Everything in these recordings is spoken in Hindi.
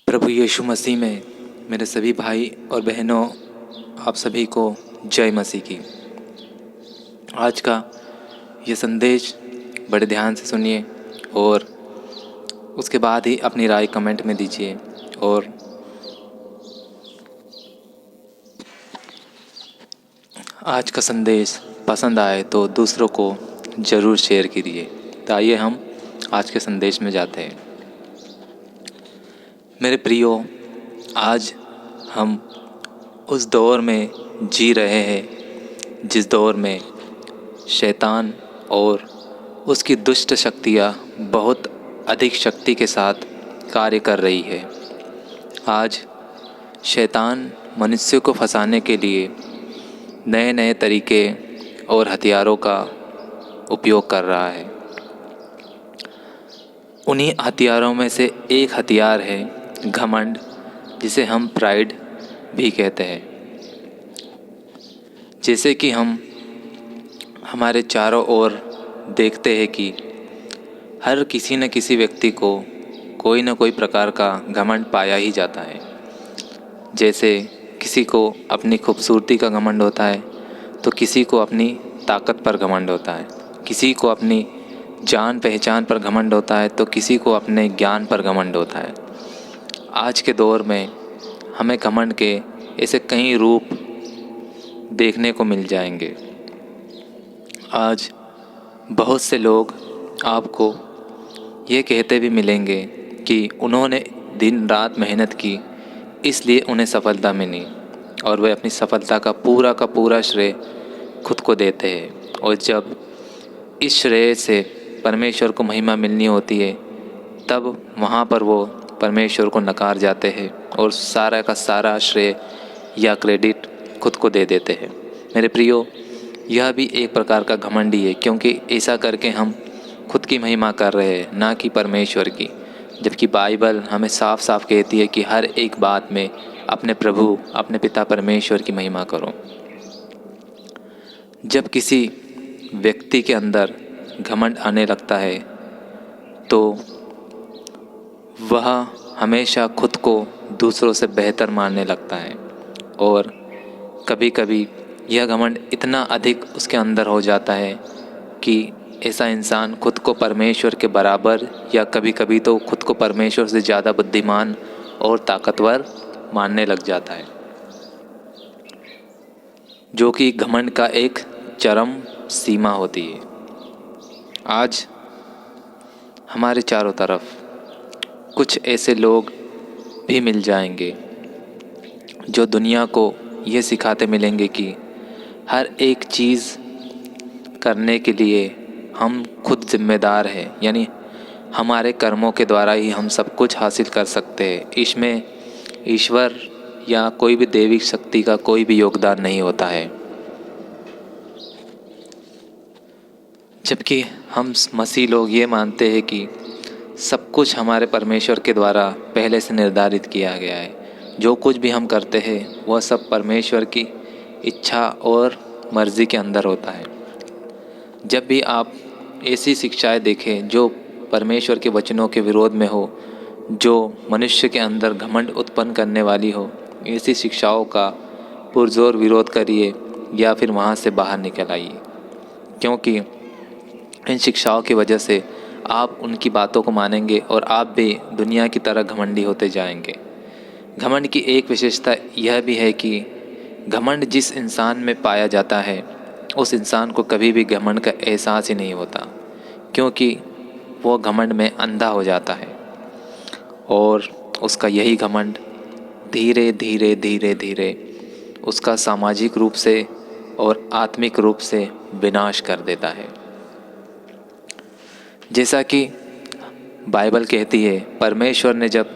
प्रभु यीशु मसीह में मेरे सभी भाई और बहनों, आप सभी को जय मसीह की। आज का ये संदेश बड़े ध्यान से सुनिए और उसके बाद ही अपनी राय कमेंट में दीजिए। और आज का संदेश पसंद आए तो दूसरों को ज़रूर शेयर कीजिए। तो आइए हम आज के संदेश में जाते हैं। मेरे प्रियो, आज हम उस दौर में जी रहे हैं जिस दौर में शैतान और उसकी दुष्ट शक्तियाँ बहुत अधिक शक्ति के साथ कार्य कर रही है। आज शैतान मनुष्य को फंसाने के लिए नए नए तरीके और हथियारों का उपयोग कर रहा है। उन्हीं हथियारों में से एक हथियार है घमंड, जिसे हम प्राइड भी कहते हैं। जैसे कि हम हमारे चारों ओर देखते हैं कि हर किसी न किसी व्यक्ति को कोई न कोई प्रकार का घमंड पाया ही जाता है। जैसे किसी को अपनी खूबसूरती का घमंड होता है, तो किसी को अपनी ताकत पर घमंड होता है, किसी को अपनी जान पहचान पर घमंड होता है, तो किसी को अपने ज्ञान पर घमंड होता है। आज के दौर में हमें घमंड के ऐसे कई रूप देखने को मिल जाएंगे। आज बहुत से लोग आपको ये कहते भी मिलेंगे कि उन्होंने दिन रात मेहनत की, इसलिए उन्हें सफलता मिली, और वे अपनी सफलता का पूरा श्रेय खुद को देते हैं। और जब इस श्रेय से परमेश्वर को महिमा मिलनी होती है, तब वहाँ पर वो परमेश्वर को नकार जाते हैं और सारा का सारा श्रेय या क्रेडिट खुद को दे देते हैं। मेरे प्रियो, यह भी एक प्रकार का घमंड ही है, क्योंकि ऐसा करके हम खुद की महिमा कर रहे हैं, ना कि परमेश्वर की। जबकि बाइबल हमें साफ साफ कहती है कि हर एक बात में अपने प्रभु, अपने पिता परमेश्वर की महिमा करो। जब किसी व्यक्ति के अंदर घमंड आने लगता है, तो वह हमेशा खुद को दूसरों से बेहतर मानने लगता है, और कभी कभी यह घमंड इतना अधिक उसके अंदर हो जाता है कि ऐसा इंसान खुद को परमेश्वर के बराबर या कभी कभी तो खुद को परमेश्वर से ज़्यादा बुद्धिमान और ताकतवर मानने लग जाता है, जो कि घमंड का एक चरम सीमा होती है। आज हमारे चारों तरफ कुछ ऐसे लोग भी मिल जाएंगे जो दुनिया को ये सिखाते मिलेंगे कि हर एक चीज़ करने के लिए हम खुद जिम्मेदार हैं, यानी हमारे कर्मों के द्वारा ही हम सब कुछ हासिल कर सकते हैं। इसमें ईश्वर या कोई भी दैविक शक्ति का कोई भी योगदान नहीं होता है। जबकि हम मसीह लोग ये मानते हैं कि सब कुछ हमारे परमेश्वर के द्वारा पहले से निर्धारित किया गया है। जो कुछ भी हम करते हैं वह सब परमेश्वर की इच्छा और मर्ज़ी के अंदर होता है। जब भी आप ऐसी शिक्षाएं देखें जो परमेश्वर के वचनों के विरोध में हो, जो मनुष्य के अंदर घमंड उत्पन्न करने वाली हो, ऐसी शिक्षाओं का पुरजोर विरोध करिए या फिर वहाँ से बाहर निकल आइए, क्योंकि इन शिक्षाओं की वजह से आप उनकी बातों को मानेंगे और आप भी दुनिया की तरह घमंडी होते जाएंगे। घमंड की एक विशेषता यह भी है कि घमंड जिस इंसान में पाया जाता है, उस इंसान को कभी भी घमंड का एहसास ही नहीं होता, क्योंकि वो घमंड में अंधा हो जाता है और उसका यही घमंड धीरे धीरे धीरे धीरे उसका सामाजिक रूप से और आत्मिक रूप से विनाश कर देता है। जैसा कि बाइबल कहती है, परमेश्वर ने जब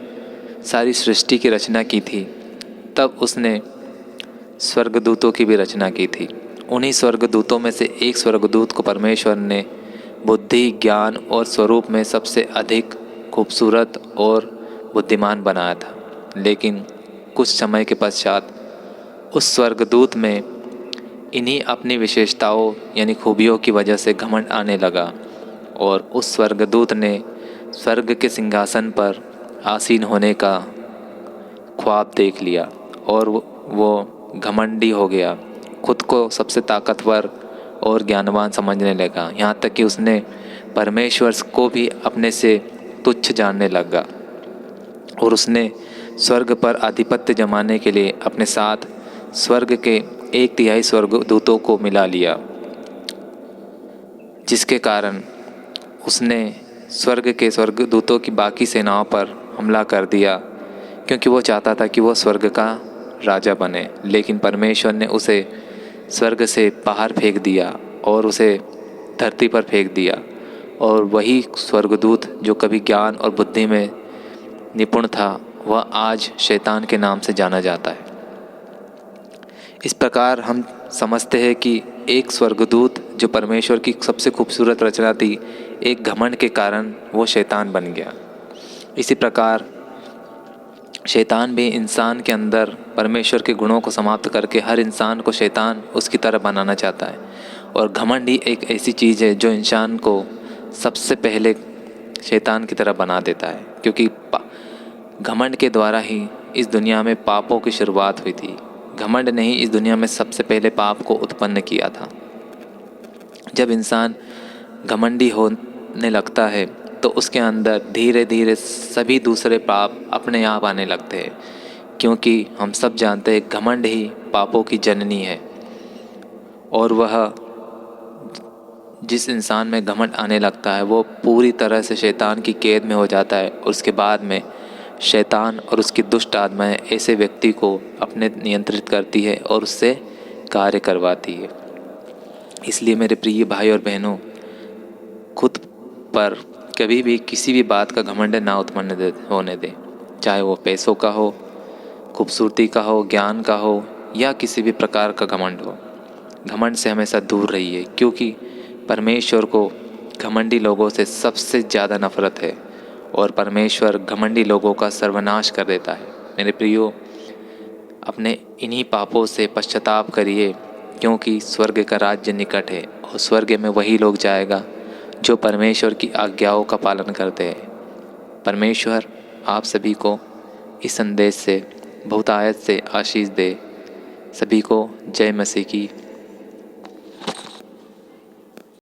सारी सृष्टि की रचना की थी, तब उसने स्वर्गदूतों की भी रचना की थी। उन्हीं स्वर्गदूतों में से एक स्वर्गदूत को परमेश्वर ने बुद्धि, ज्ञान और स्वरूप में सबसे अधिक खूबसूरत और बुद्धिमान बनाया था। लेकिन कुछ समय के पश्चात उस स्वर्गदूत में इन्हीं अपनी विशेषताओं यानी खूबियों की वजह से घमंड आने लगा, और उस स्वर्गदूत ने स्वर्ग के सिंहासन पर आसीन होने का ख्वाब देख लिया और वो घमंडी हो गया, खुद को सबसे ताकतवर और ज्ञानवान समझने लगा। यहाँ तक कि उसने परमेश्वर को भी अपने से तुच्छ जानने लगा और उसने स्वर्ग पर आधिपत्य जमाने के लिए अपने साथ स्वर्ग के 1/3 स्वर्गदूतों को मिला लिया, जिसके कारण उसने स्वर्ग के स्वर्गदूतों की बाकी सेनाओं पर हमला कर दिया, क्योंकि वो चाहता था कि वो स्वर्ग का राजा बने। लेकिन परमेश्वर ने उसे स्वर्ग से बाहर फेंक दिया और उसे धरती पर फेंक दिया। और वही स्वर्गदूत जो कभी ज्ञान और बुद्धि में निपुण था, वह आज शैतान के नाम से जाना जाता है। इस प्रकार हम समझते हैं कि एक स्वर्गदूत जो परमेश्वर की सबसे खूबसूरत रचना थी, एक घमंड के कारण वो शैतान बन गया। इसी प्रकार शैतान भी इंसान के अंदर परमेश्वर के गुणों को समाप्त करके हर इंसान को शैतान उसकी तरह बनाना चाहता है। और घमंड ही एक ऐसी चीज़ है जो इंसान को सबसे पहले शैतान की तरह बना देता है, क्योंकि घमंड के द्वारा ही इस दुनिया में पापों की शुरुआत हुई थी। घमंड ने ही इस दुनिया में सबसे पहले पाप को उत्पन्न किया था। जब इंसान घमंडी होने लगता है तो उसके अंदर धीरे धीरे सभी दूसरे पाप अपने आप आने लगते हैं, क्योंकि हम सब जानते हैं घमंड ही पापों की जननी है। और वह जिस इंसान में घमंड आने लगता है वो पूरी तरह से शैतान की कैद में हो जाता है। और उसके बाद में शैतान और उसकी दुष्ट आत्माएं ऐसे व्यक्ति को अपने नियंत्रित करती है और उससे कार्य करवाती है। इसलिए मेरे प्रिय भाई और बहनों, खुद पर कभी भी किसी भी बात का घमंड ना उत्पन्न होने दें, चाहे वो पैसों का हो, खूबसूरती का हो, ज्ञान का हो या किसी भी प्रकार का घमंड हो। घमंड से हमेशा दूर रहिए, क्योंकि परमेश्वर को घमंडी लोगों से सबसे ज़्यादा नफरत है और परमेश्वर घमंडी लोगों का सर्वनाश कर देता है। मेरे प्रियो, अपने इन्हीं पापों से पश्चाताप करिए, क्योंकि स्वर्ग का राज्य निकट है और स्वर्ग में वही लोग जाएगा जो परमेश्वर की आज्ञाओं का पालन करते हैं। परमेश्वर आप सभी को इस संदेश से बहुतायत से आशीष दे। सभी को जय मसीह की